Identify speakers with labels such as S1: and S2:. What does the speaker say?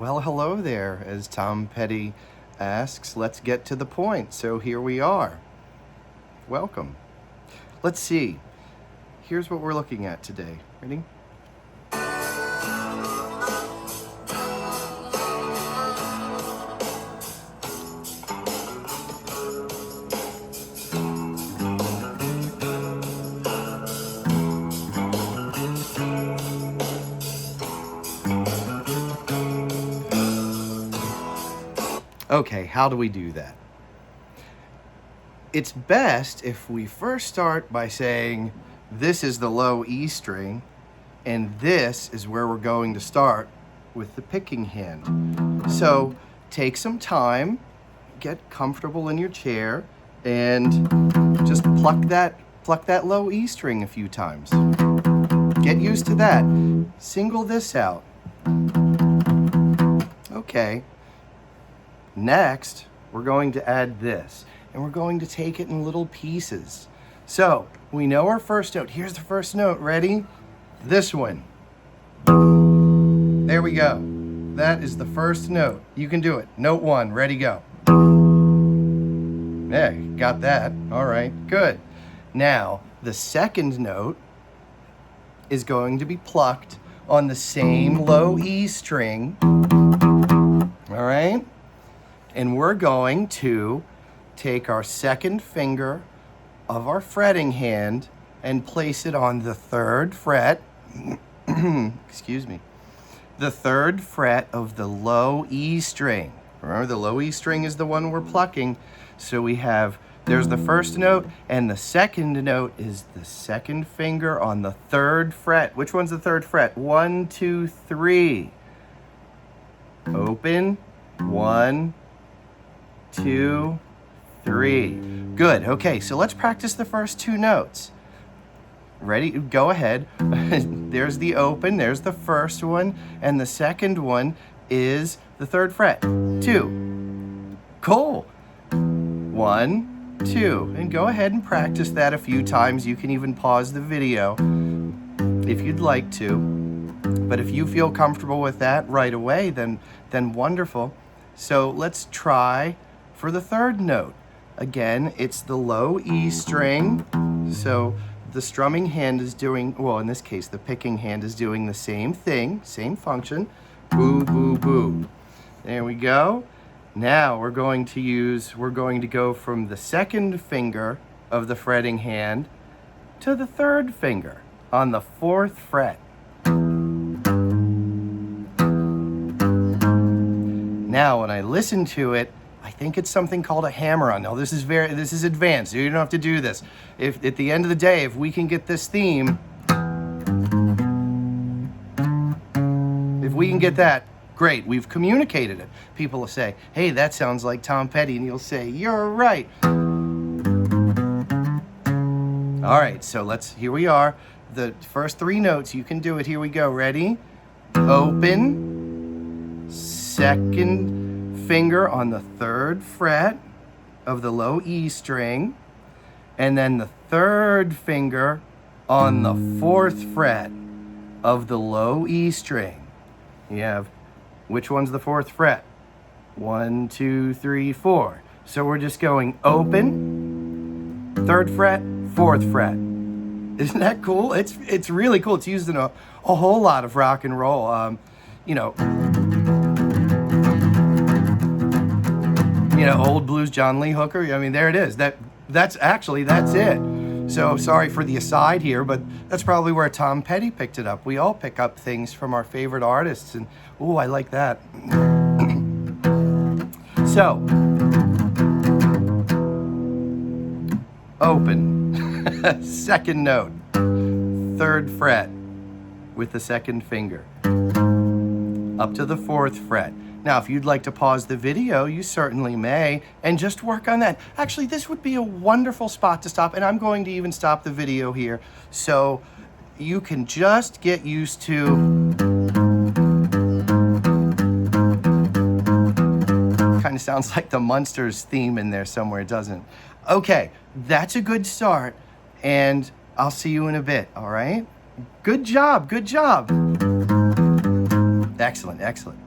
S1: Well, hello there, as Tom Petty asks. Let's get to the point. So here we are. Welcome. Let's see. Here's what we're looking at today. Ready? Okay, how do we do that? It's best if we first start by saying, this is the low E string, and this is where we're going to start with the picking hand. So take some time, get comfortable in your chair, and just pluck that low E string a few times. Get used to that. Single this out. Okay. Next, we're going to add this, and we're going to take it in little pieces. So, we know our first note. Here's the first note. Ready? This one. There we go. That is the first note. You can do it. Note 1. Ready, go. There, you got that. All right, good. Now, the second note is going to be plucked on the same low E string. All right? And we're going to take our second finger of our fretting hand and place it on the 3rd fret, excuse me, the 3rd fret of the low E string. Remember, the low E string is the one we're plucking. So we have, there's the first note, and the second note is the second finger on the 3rd fret. Which one's the 3rd fret? 1, 2, 3. Open. 1, 2, 3. Good. Okay, so let's practice the first 2 notes. Ready? Go ahead. There's the open, there's the first one, and the second one is the 3rd fret. 2. Cool. 1, 2. And go ahead and practice that a few times. You can even pause the video if you'd like to. But if you feel comfortable with that right away, then wonderful. So let's try for the 3rd note. Again, it's the low E string. So the strumming hand is doing, well, in this case, the picking hand is doing the same thing, same function. Boo, boo, boo. There we go. Now we're going to go from the second finger of the fretting hand to the 3rd finger on the 4th fret. Now, when I listen to it, I think it's something called a hammer-on. Now, this is advanced. You don't have to do this. If at the end of the day, if we can get this theme, if we can get that, great. We've communicated it. People will say, "Hey, that sounds like Tom Petty," and you'll say, "You're right." All right, so here we are. The first 3 notes. You can do it. Here we go. Ready? Open. Second finger on the 3rd fret of the low E string, and then the 3rd finger on the 4th fret of the low E string. You have, which one's the 4th fret? 1, 2, 3, 4. So we're just going open, 3rd fret, 4th fret. Isn't that cool? It's really cool. It's used in a whole lot of rock and roll. Old blues, John Lee Hooker. I mean, there it is. That's it. So sorry for the aside here, but that's probably where Tom Petty picked it up. We all pick up things from our favorite artists, and ooh, I like that. So, open, second note, 3rd fret with the second finger, up to the 4th fret. Now, if you'd like to pause the video, you certainly may, and just work on that. Actually, this would be a wonderful spot to stop, and I'm going to even stop the video here so you can just get used to kind of sounds like the Munsters theme in there somewhere, doesn't it? Okay, that's a good start, and I'll see you in a bit, all right? Good job, good job. Excellent, excellent.